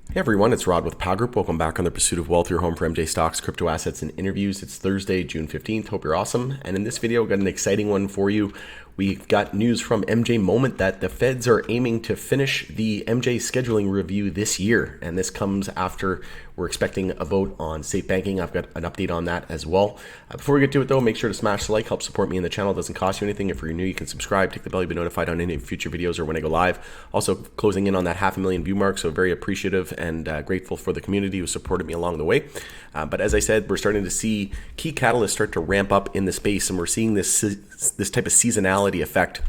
Hey everyone, it's Rod with Pow Group. Welcome back on the Pursuit of Wealth, your home for MJ stocks, crypto assets, and interviews. It's Thursday, June 15th. Hope you're awesome. And in this video, we've got an exciting one for you. We've got news from MJ Moment that the feds are aiming to finish the MJ scheduling review this year. And this comes after we're expecting a vote on safe banking. I've got an update on that as well. Before we get to it though, make sure to smash the like, help support me in the channel. It doesn't cost you anything. If you're new, you can subscribe, tick the bell, you'll be notified on any future videos or when I go live. Also closing in on that 500,000 view mark, so very appreciative and grateful for the community who supported me along the way. But as I said, we're starting to see key catalysts start to ramp up in the space, and we're seeing this type of seasonality effect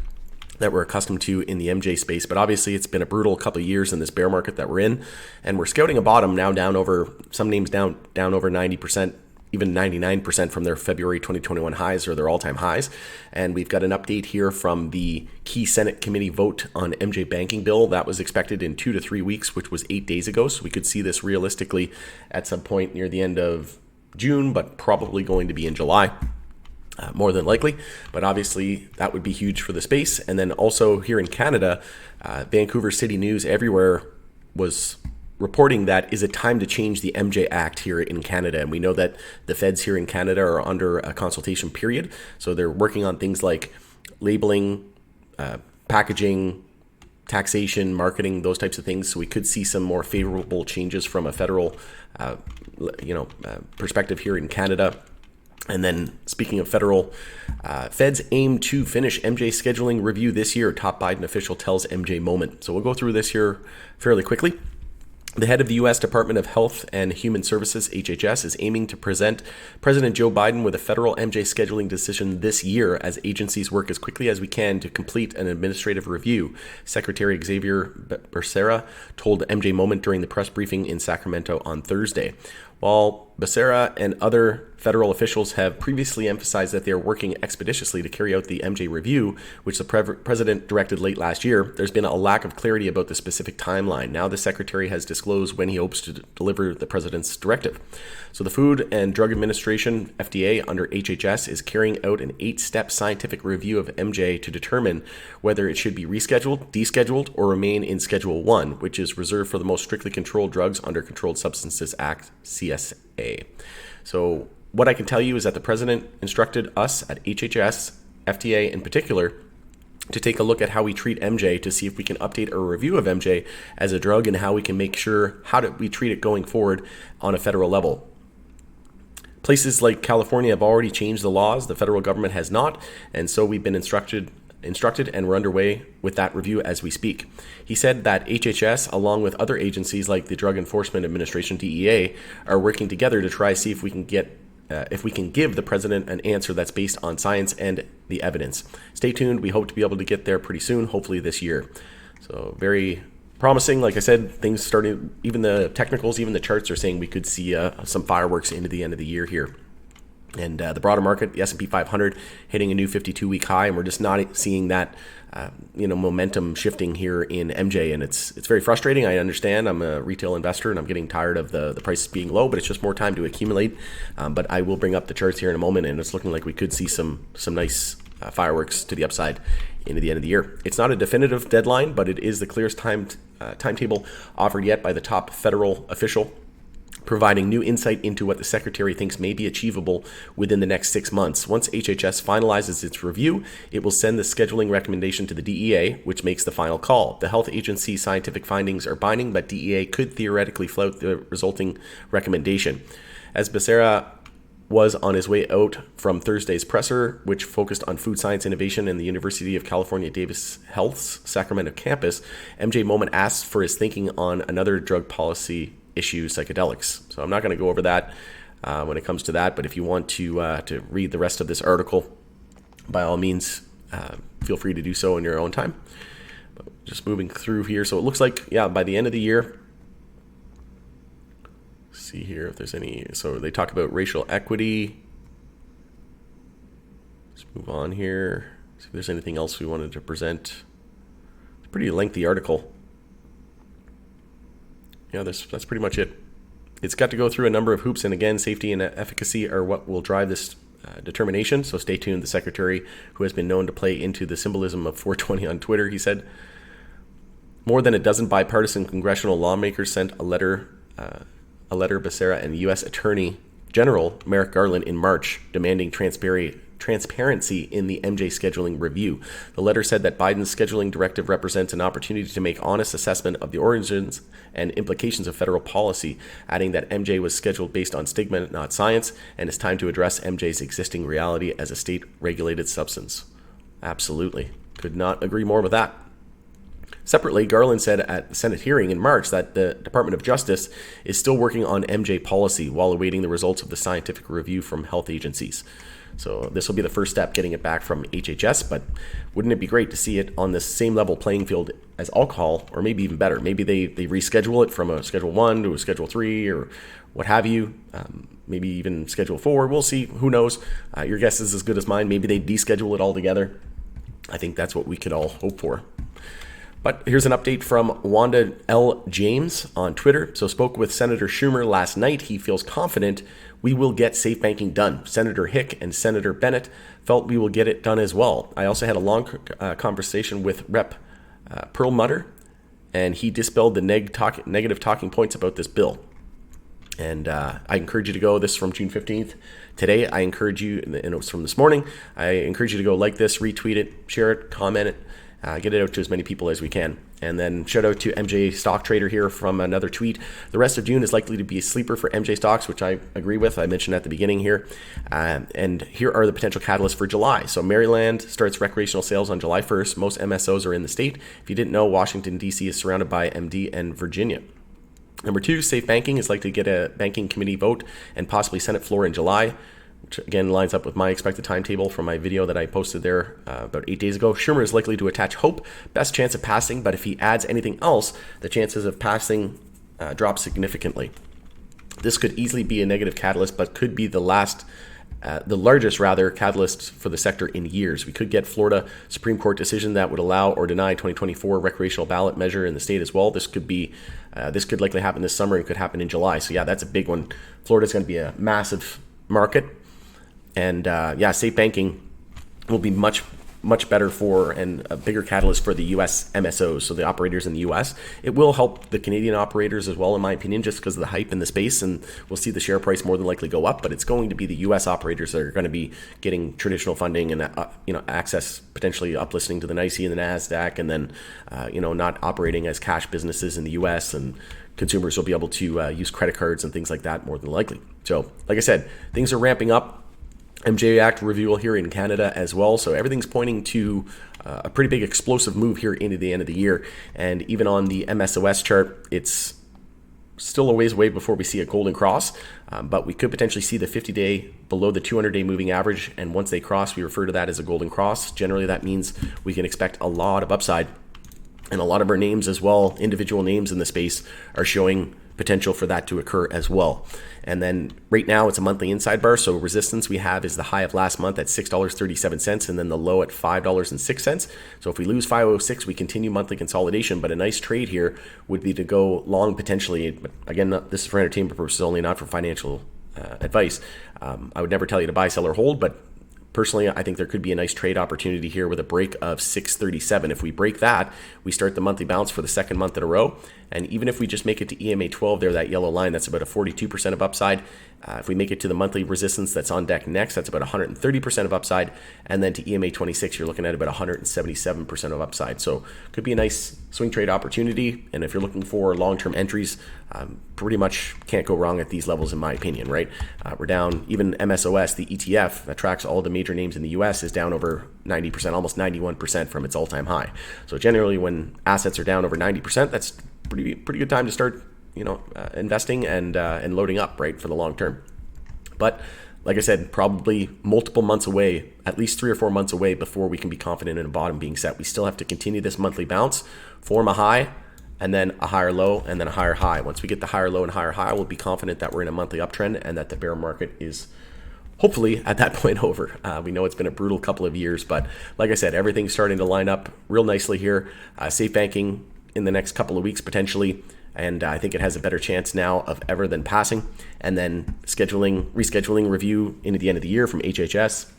that we're accustomed to in the MJ space. But obviously it's been a brutal couple of years in this bear market that we're in, and we're scouting a bottom now, down over, some names down over 90%, even 99% from their February 2021 highs or their all-time highs. And we've got an update here from the key Senate committee vote on MJ banking bill that was expected in 2 to 3 weeks, which was 8 days ago. So we could see this realistically at some point near the end of June, but probably going to be in July. More than likely, but obviously that would be huge for the space. And then also here in Canada, Vancouver City News everywhere was reporting that is it time to change the MJ Act here in Canada. And we know that the feds here in Canada are under a consultation period. So they're working on things like labeling, packaging, taxation, marketing, those types of things. So we could see some more favorable changes from a federal perspective here in Canada. And then speaking of federal, feds aim to finish MJ scheduling review this year, top Biden official tells MJ Moment. So we'll go through this here fairly quickly. The head of the U.S. Department of Health and Human Services, HHS, is aiming to present President Joe Biden with a federal MJ scheduling decision this year as agencies work as quickly as we can to complete an administrative review, Secretary Xavier Becerra told MJ Moment during the press briefing in Sacramento on Thursday. While Becerra and other federal officials have previously emphasized that they are working expeditiously to carry out the MJ review, which the president directed late last year, there's been a lack of clarity about the specific timeline. Now the secretary has disclosed when he hopes to deliver the president's directive. So the Food and Drug Administration, FDA, under HHS, is carrying out an 8-step scientific review of MJ to determine whether it should be rescheduled, descheduled, or remain in Schedule 1, which is reserved for the most strictly controlled drugs under Controlled Substances Act, CSA. So what I can tell you is that the president instructed us at HHS, FDA in particular, to take a look at how we treat MJ to see if we can update a review of MJ as a drug and how we can make sure how do we treat it going forward on a federal level. Places like California have already changed the laws. The federal government has not. And so we've been instructed and we're underway with that review as we speak. He said that HHS, along with other agencies like the Drug Enforcement Administration, DEA, are working together to try to see if we can give the president an answer that's based on science and the evidence. Stay tuned. We hope to be able to get there pretty soon, hopefully this year. So very promising. Like I said, things starting, even the technicals, even the charts are saying we could see some fireworks into the end of the year here. And the broader market, the S&P 500 hitting a new 52-week high, and we're just not seeing that momentum shifting here in MJ, and it's very frustrating. I understand. I'm a retail investor, and I'm getting tired of the prices being low, but it's just more time to accumulate. But I will bring up the charts here in a moment, and it's looking like we could see some nice fireworks to the upside into the end of the year. It's not a definitive deadline, but it is the clearest timetable offered yet by the top federal official, providing new insight into what the secretary thinks may be achievable within the next 6 months. Once HHS finalizes its review, it will send the scheduling recommendation to the DEA, which makes the final call. The health agency's scientific findings are binding, but DEA could theoretically flout the resulting recommendation. As Becerra was on his way out from Thursday's presser, which focused on food science innovation in the University of California Davis Health's Sacramento campus, MJ Moment asked for his thinking on another drug policy issue, psychedelics. So I'm not going to go over that when it comes to that, but if you want to read the rest of this article, by all means, feel free to do so in your own time. But just moving through here. So it looks like, by the end of the year, see here if there's any, so they talk about racial equity. Let's move on here. See if there's anything else we wanted to present. It's a pretty lengthy article. That's pretty much it. It's got to go through a number of hoops, and again, safety and efficacy are what will drive this determination. So stay tuned. The secretary, who has been known to play into the symbolism of 420 on Twitter, he said, More than a dozen bipartisan congressional lawmakers sent a letter Becerra and U.S. Attorney General Merrick Garland in March demanding transparency in the MJ scheduling review. The letter said that Biden's scheduling directive represents an opportunity to make honest assessment of the origins and implications of federal policy, adding that MJ was scheduled based on stigma, not science, and it's time to address MJ's existing reality as a state-regulated substance. Absolutely. Could not agree more with that. Separately, Garland said at the Senate hearing in March that the Department of Justice is still working on MJ policy while awaiting the results of the scientific review from health agencies. So this will be the first step getting it back from HHS, but wouldn't it be great to see it on the same level playing field as alcohol, or maybe even better? Maybe they reschedule it from a Schedule 1 to a Schedule 3 or what have you, maybe even Schedule 4. We'll see. Who knows? Your guess is as good as mine. Maybe they deschedule it altogether. I think that's what we could all hope for. But here's an update from Wanda L. James on Twitter. So spoke with Senator Schumer last night. He feels confident we will get safe banking done. Senator Hick and Senator Bennett felt we will get it done as well. I also had a long conversation with Rep. Perlmutter, and he dispelled the negative talking points about this bill. And I encourage you to go. This is from June 15th. Today, I encourage you, and it was from this morning, I encourage you to go like this, retweet it, share it, comment it, get it out to as many people as we can. And then shout out to MJ Stock Trader here from another tweet. The rest of June is likely to be a sleeper for MJ stocks, which I agree with. I mentioned at the beginning here. And here are the potential catalysts for July. So Maryland starts recreational sales on July 1st. Most MSOs are in the state. If you didn't know, Washington, D.C. is surrounded by MD and Virginia. Number 2, safe banking is likely to get a banking committee vote and possibly Senate floor in July, which again lines up with my expected timetable from my video that I posted there about 8 days ago. Schumer is likely to attach hope, best chance of passing, but if he adds anything else, the chances of passing drop significantly. This could easily be a negative catalyst, but could be the largest catalyst for the sector in years. We could get Florida Supreme Court decision that would allow or deny 2024 recreational ballot measure in the state as well. This could likely happen this summer and could happen in July. So yeah, that's a big one. Florida's going to be a massive market. And safe banking will be much better for and a bigger catalyst for the U.S. MSOs, so the operators in the U.S. It will help the Canadian operators as well, in my opinion, just because of the hype in the space, and we'll see the share price more than likely go up. But it's going to be the U.S. operators that are going to be getting traditional funding and access, potentially uplisting to the NYSE and the NASDAQ, and then not operating as cash businesses in the U.S. and consumers will be able to use credit cards and things like that more than likely. So, like I said, things are ramping up. MJ Act review here in Canada as well. So everything's pointing to a pretty big explosive move here into the end of the year. And even on the MSOS chart, it's still a ways away before we see a golden cross. But we could potentially see the 50-day below the 200-day moving average. And once they cross, we refer to that as a golden cross. Generally, that means we can expect a lot of upside. And a lot of our names as well, individual names in the space, are showing potential for that to occur as well. And then right now it's a monthly inside bar. So resistance we have is the high of last month at $6.37 and then the low at $5.06. So if we lose 506, we continue monthly consolidation. But a nice trade here would be to go long potentially. But again, this is for entertainment purposes only, not for financial advice. I would never tell you to buy, sell, or hold, but personally, I think there could be a nice trade opportunity here with a break of 637. If we break that, we start the monthly bounce for the second month in a row. And even if we just make it to EMA 12 there, that yellow line, that's about a 42% of upside. If we make it to the monthly resistance that's on deck next, that's about 130% of upside. And then to EMA 26, you're looking at about 177% of upside. So could be a nice swing trade opportunity. And if you're looking for long-term entries, pretty much can't go wrong at these levels in my opinion, right? We're down, even MSOS, the ETF that tracks all the major names in the US, is down over 90%, almost 91% from its all-time high. So generally when assets are down over 90%, that's pretty good time to start investing and loading up, right, for the long term. But like I said, probably multiple months away, at least 3 or 4 months away before we can be confident in a bottom being set. We still have to continue this monthly bounce, form a high, and then a higher low, and then a higher high. Once we get the higher low and higher high, we'll be confident that we're in a monthly uptrend and that the bear market is hopefully at that point over. We know it's been a brutal couple of years, but like I said, everything's starting to line up real nicely here. Safe banking in the next couple of weeks potentially, and I think it has a better chance now of ever than passing. And then rescheduling review into the end of the year from HHS,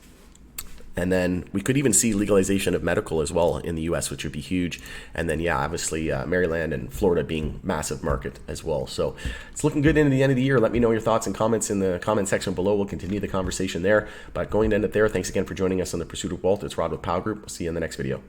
And then we could even see legalization of medical as well in the U.S., which would be huge. And then, yeah, obviously Maryland and Florida being massive market as well. So it's looking good into the end of the year. Let me know your thoughts and comments in the comment section below. We'll continue the conversation there. But going to end it there, thanks again for joining us on The Pursuit of Wealth. It's Rod with Powell Group. We'll see you in the next video.